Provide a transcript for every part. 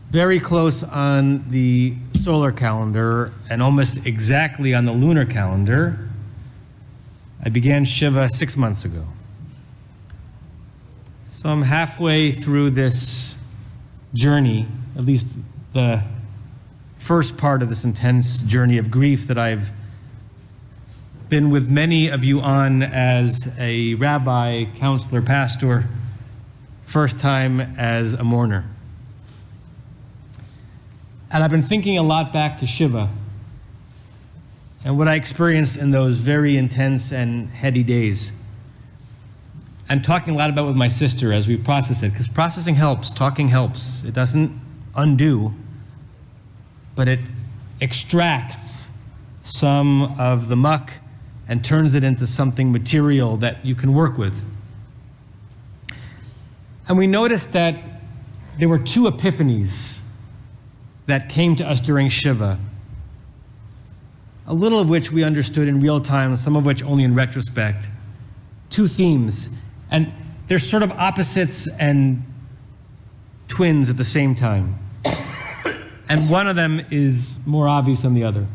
very close on the solar calendar and almost exactly on the lunar calendar, I began Shiva 6 months ago. So I'm halfway through this journey, at least the first part of this intense journey of grief that I've been with many of you on as a rabbi, counselor, pastor, first time as a mourner. And I've been thinking a lot back to Shiva and what I experienced in those very intense and heady days. And talking a lot about it with my sister as we process it, because processing helps, talking helps. It doesn't undo, but it extracts some of the muck and turns it into something material that you can work with. And we noticed that there were two epiphanies that came to us during Shiva, a little of which we understood in real time, some of which only in retrospect. Two themes, and they're sort of opposites and twins at the same time. And one of them is more obvious than the other.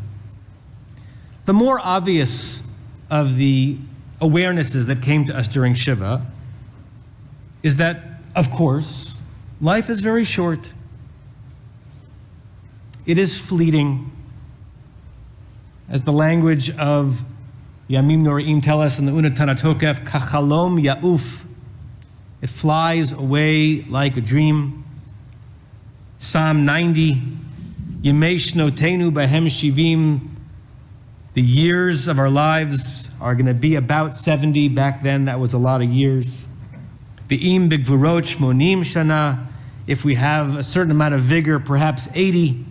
The more obvious of the awarenesses that came to us during Shiva is that, of course, life is very short. It is fleeting. As the language of Yamim Noraim tell us in the Unatana Tokef, Kachalom Ya'uf. It flies away like a dream. Psalm 90, Yemei Shnotenu Bahem Shivim. The years of our lives are going to be about 70. Back then, that was a lot of years. Be'im Bigvurot Shmonim Shana. If we have a certain amount of vigor, perhaps 80.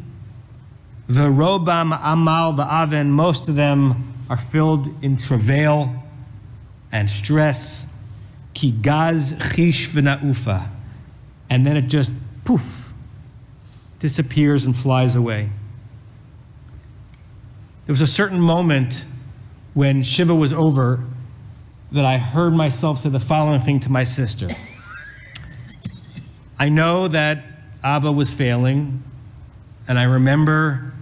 V'robam amal ba'aven, most of them are filled in travail and stress. Ki gaz chish v'na'ufa. And then it just, poof, disappears and flies away. There was a certain moment when Shiva was over that I heard myself say the following thing to my sister. I know that Abba was failing, and I remember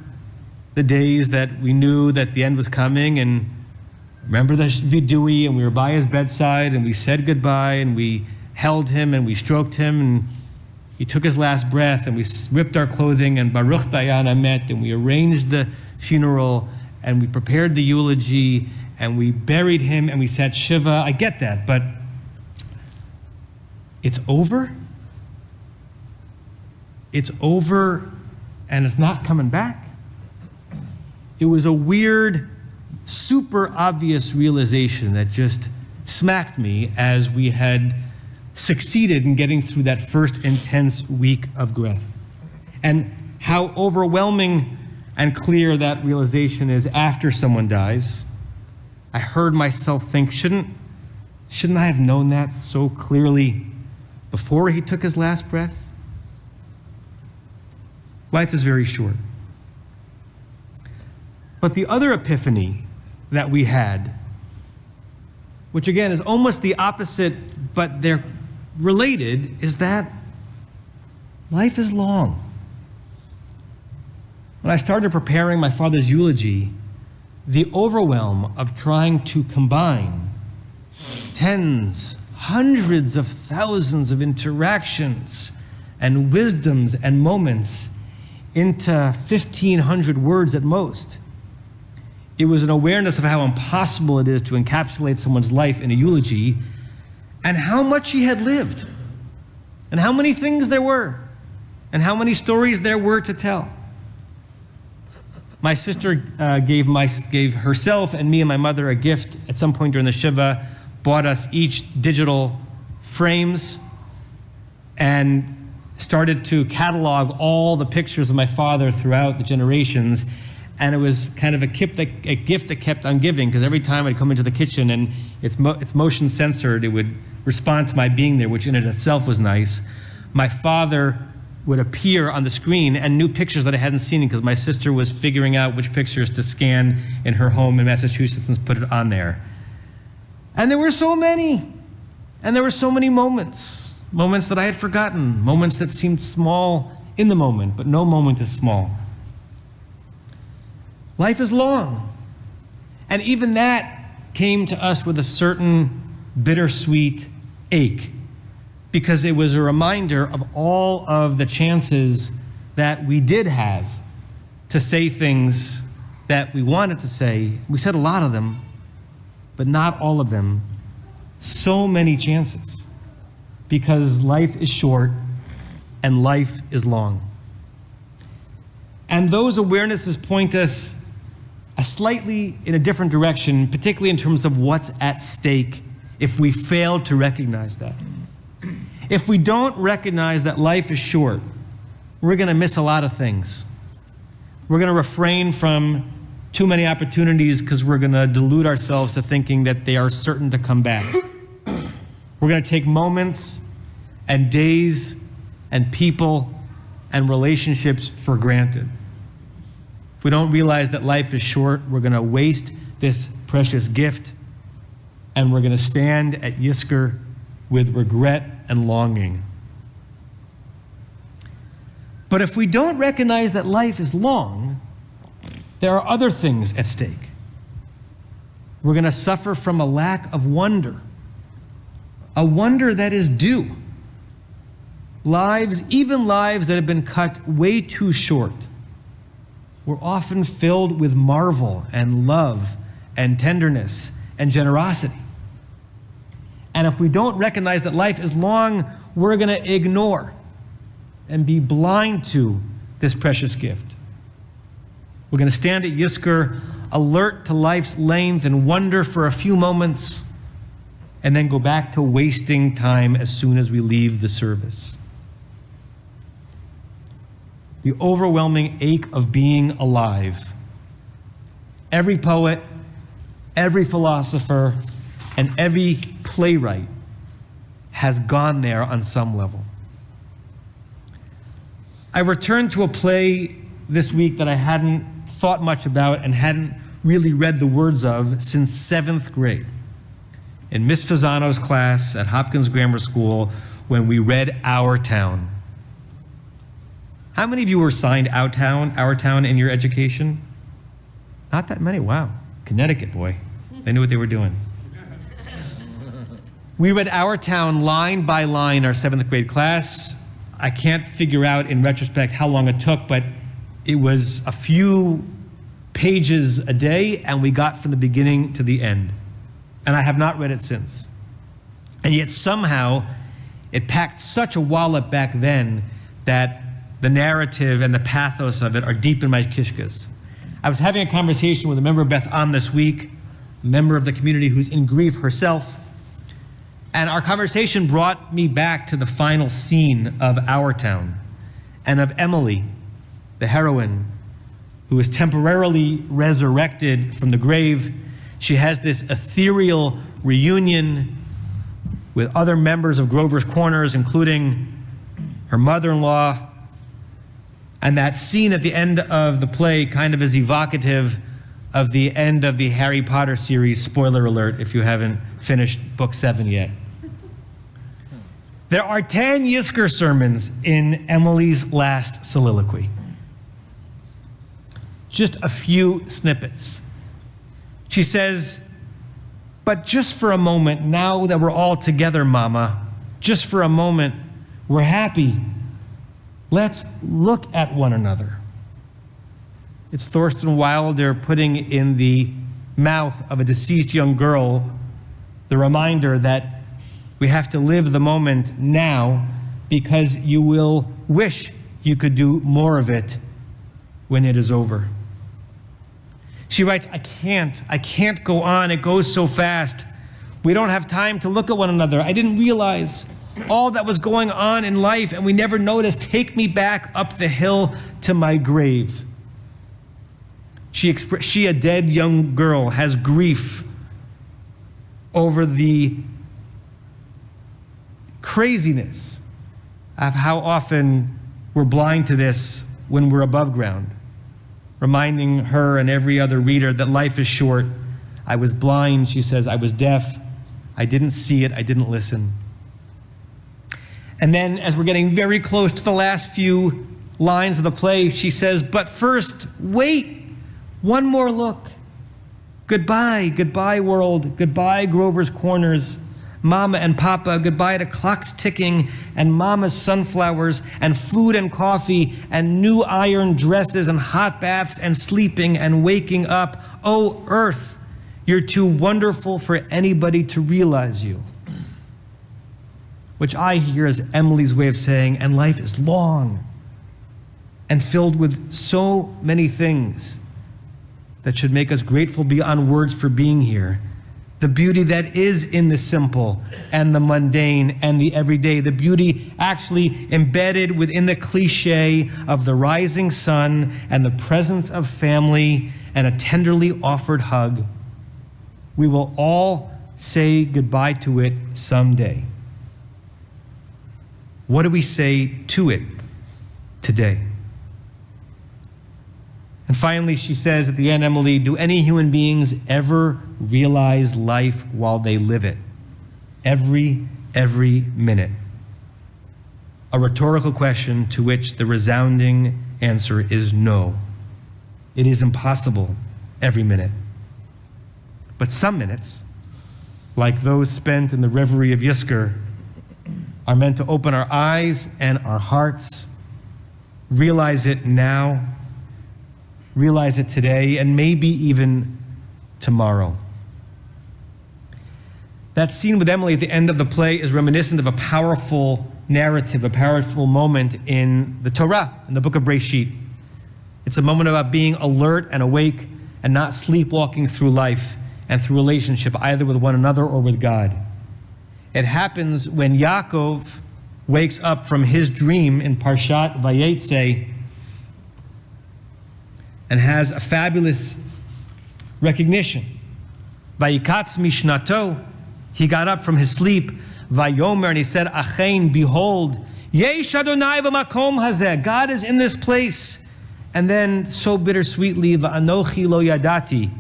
the days that we knew that the end was coming, and remember the vidui, and we were by his bedside, and we said goodbye, and we held him, and we stroked him, and he took his last breath, and we ripped our clothing, and Baruch Dayan Amet, and we arranged the funeral, and we prepared the eulogy, and we buried him, and we said Shiva. I get that, but it's over? It's over, and it's not coming back? It was a weird, super obvious realization that just smacked me as we had succeeded in getting through that first intense week of grief. And how overwhelming and clear that realization is after someone dies. I heard myself think, shouldn't I have known that so clearly before he took his last breath? Life is very short. But the other epiphany that we had, which again is almost the opposite, but they're related, is that life is long. When I started preparing my father's eulogy, the overwhelm of trying to combine tens, hundreds of thousands of interactions and wisdoms and moments into 1,500 words at most. It was an awareness of how impossible it is to encapsulate someone's life in a eulogy, and how much he had lived, and how many things there were, and how many stories there were to tell. My sister gave herself and me and my mother a gift at some point during the Shiva, bought us each digital frames, and started to catalog all the pictures of my father throughout the generations. And it was kind of a gift that kept on giving, because every time I'd come into the kitchen and it's motion censored, it would respond to my being there, which in it itself was nice. My father would appear on the screen, and new pictures that I hadn't seen, because my sister was figuring out which pictures to scan in her home in Massachusetts and put it on there. And there were so many, and there were so many moments that I had forgotten, moments that seemed small in the moment, but no moment is small. Life is long. And even that came to us with a certain bittersweet ache, because it was a reminder of all of the chances that we did have to say things that we wanted to say. We said a lot of them, but not all of them. So many chances, because life is short and life is long. And those awarenesses point us slightly in a different direction, particularly in terms of what's at stake if we fail to recognize that. If we don't recognize that life is short, we're going to miss a lot of things. We're going to refrain from too many opportunities because we're going to delude ourselves to thinking that they are certain to come back. We're going to take moments and days and people and relationships for granted. If we don't realize that life is short, we're going to waste this precious gift, and we're going to stand at Yizkor with regret and longing. But if we don't recognize that life is long, there are other things at stake. We're going to suffer from a lack of wonder, a wonder that is due. Lives, even lives that have been cut way too short, were often filled with marvel and love and tenderness and generosity. And if we don't recognize that life is long, we're going to ignore and be blind to this precious gift. We're going to stand at Yizkor, alert to life's length and wonder for a few moments, and then go back to wasting time as soon as we leave the service. The overwhelming ache of being alive. Every poet, every philosopher, and every playwright has gone there on some level. I returned to a play this week that I hadn't thought much about and hadn't really read the words of since 7th grade. In Miss Fasano's class at Hopkins Grammar School, when we read Our Town. How many of you were assigned Our Town in your education? Not that many. Wow. Connecticut, boy. They knew what they were doing. We read Our Town line by line, our 7th grade class. I can't figure out in retrospect how long it took, but it was a few pages a day, and we got from the beginning to the end. And I have not read it since. And yet somehow it packed such a wallop back then that the narrative and the pathos of it are deep in my kishkas. I was having a conversation with a member of Beth on this week, a member of the community who's in grief herself, and our conversation brought me back to the final scene of Our Town and of Emily, the heroine, who is temporarily resurrected from the grave. She has this ethereal reunion with other members of Grover's Corners, including her mother-in-law. And that scene at the end of the play kind of is evocative of the end of the Harry Potter series. Spoiler alert if you haven't finished book 7 yet. There are 10 Yizkor sermons in Emily's last soliloquy. Just a few snippets. She says, "But just for a moment, now that we're all together, Mama, just for a moment, we're happy. Let's look at one another." It's Thorsten Wilder putting in the mouth of a deceased young girl the reminder that we have to live the moment now, because you will wish you could do more of it when it is over. She writes, I can't go on. It goes so fast. We don't have time to look at one another. I didn't realize all that was going on in life, and we never noticed. Take me back up the hill to my grave. She, a dead young girl, has grief over the craziness of how often we're blind to this when we're above ground, reminding her and every other reader that life is short. I was blind, she says. I was deaf. I didn't see it. I didn't listen. And then, as we're getting very close to the last few lines of the play, she says, "But first, wait, one more look. Goodbye, goodbye world, goodbye Grover's Corners, Mama and Papa, goodbye to clocks ticking and Mama's sunflowers and food and coffee and new iron dresses and hot baths and sleeping and waking up. Oh, Earth, you're too wonderful for anybody to realize you." Which I hear as Emily's way of saying, and life is long and filled with so many things that should make us grateful beyond words for being here. The beauty that is in the simple and the mundane and the everyday, the beauty actually embedded within the cliche of the rising sun and the presence of family and a tenderly offered hug. We will all say goodbye to it someday. What do we say to it today? And finally, she says at the end, Emily, do any human beings ever realize life while they live it? Every minute. A rhetorical question to which the resounding answer is no. It is impossible every minute. But some minutes, like those spent in the reverie of Yizkor, are meant to open our eyes and our hearts, realize it now, realize it today, and maybe even tomorrow. That scene with Emily at the end of the play is reminiscent of a powerful narrative, a powerful moment in the Torah, in the book of Breshit. It's a moment about being alert and awake and not sleepwalking through life and through relationship, either with one another or with God. It happens when Yaakov wakes up from his dream in Parshat Vayetze and has a fabulous recognition. Vayikatz mishnato, he got up from his sleep, Vayomer, and he said, Achein, behold, Yesh Adonai b'makom hazeh, God is in this place. And then, so bittersweetly, Va'anochi lo yadati,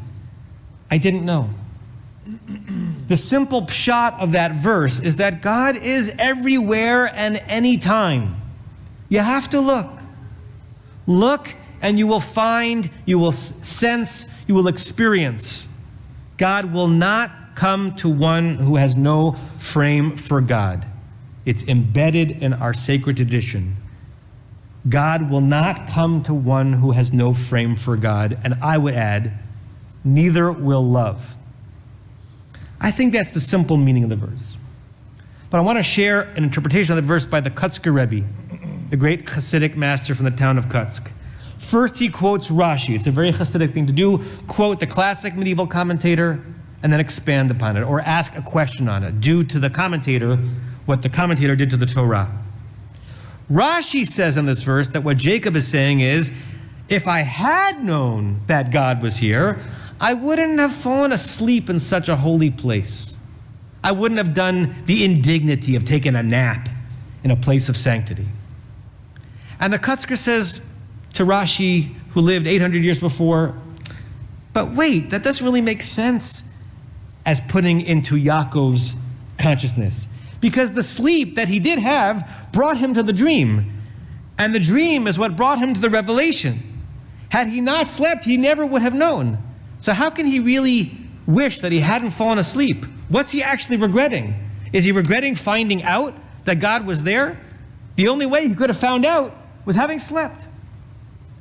I didn't know. The simple pshat of that verse is that God is everywhere and anytime. You have to look. Look, and you will find, you will sense, you will experience. God will not come to one who has no frame for God. It's embedded in our sacred tradition. God will not come to one who has no frame for God, and I would add, neither will love. I think that's the simple meaning of the verse. But I want to share an interpretation of the verse by the Kutzker Rebbe, the great Hasidic master from the town of Kutsk. First, he quotes Rashi. It's a very Hasidic thing to do. Quote the classic medieval commentator and then expand upon it, or ask a question on it. Do to the commentator what the commentator did to the Torah. Rashi says in this verse that what Jacob is saying is, if I had known that God was here, I wouldn't have fallen asleep in such a holy place. I wouldn't have done the indignity of taking a nap in a place of sanctity. And the Kutzker says to Rashi, who lived 800 years before, but wait, that doesn't really make sense as putting into Yaakov's consciousness. Because the sleep that he did have brought him to the dream. And the dream is what brought him to the revelation. Had he not slept, he never would have known. So how can he really wish that he hadn't fallen asleep? What's he actually regretting? Is he regretting finding out that God was there? The only way he could have found out was having slept.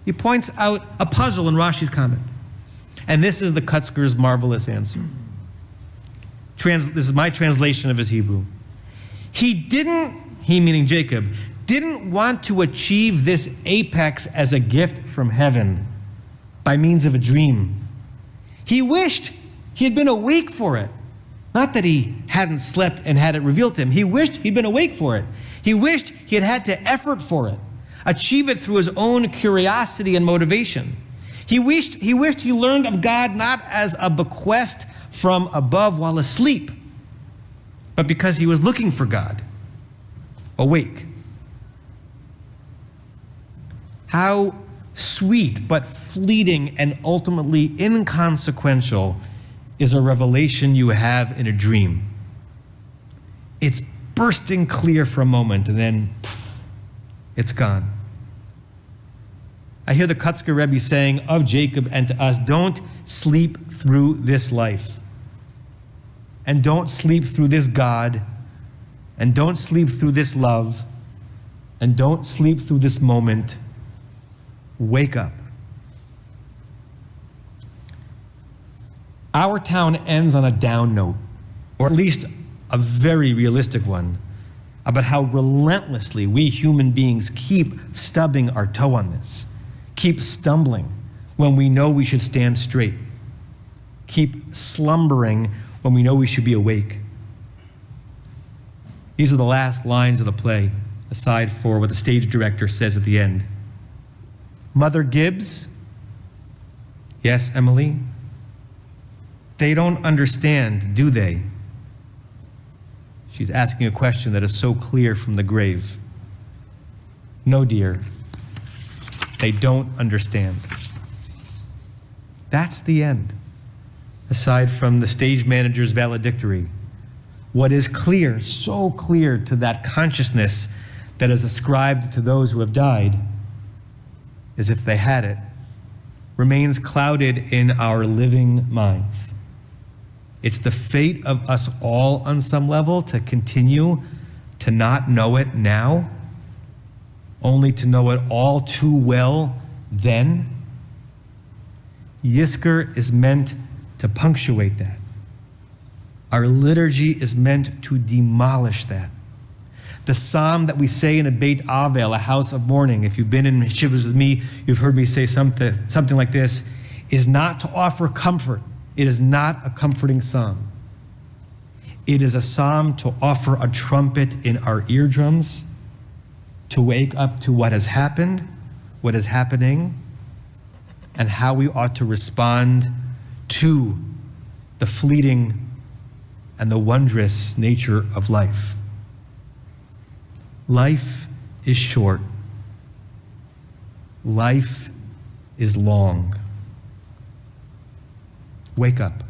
He points out a puzzle in Rashi's comment. And this is the Kutzker's marvelous answer. This is my translation of his Hebrew. He meaning Jacob, didn't want to achieve this apex as a gift from heaven by means of a dream. He wished he had been awake for it. Not that he hadn't slept and had it revealed to him. He wished he'd been awake for it. He wished he had had to effort for it, achieve it through his own curiosity and motivation. He wished he learned of God not as a bequest from above while asleep, but because he was looking for God, awake. How sweet but fleeting and ultimately inconsequential is a revelation you have in a dream. It's bursting clear for a moment and then poof, it's gone. I hear the Kutzker Rebbe saying of Jacob and to us, don't sleep through this life. And don't sleep through this God. And don't sleep through this love. And don't sleep through this moment. Wake up. Our town ends on a down note, or at least a very realistic one, about how relentlessly we human beings keep stubbing our toe on this, keep stumbling when we know we should stand straight, keep slumbering when we know we should be awake. These are the last lines of the play, aside for what the stage director says at the end. Mother Gibbs, yes, Emily, they don't understand, do they? She's asking a question that is so clear from the grave. No, dear, they don't understand. That's the end, aside from the stage manager's valedictory. What is clear, so clear to that consciousness that is ascribed to those who have died, as if they had it, remains clouded in our living minds. It's the fate of us all on some level to continue to not know it now, only to know it all too well then. Yizkor is meant to punctuate that. Our liturgy is meant to demolish that. The psalm that we say in a Beit Avel, a house of mourning, if you've been in Shivas with me, you've heard me say something like this, is not to offer comfort. It is not a comforting psalm. It is a psalm to offer a trumpet in our eardrums, to wake up to what has happened, what is happening, and how we ought to respond to the fleeting and the wondrous nature of life. Life is short. Life is long. Wake up.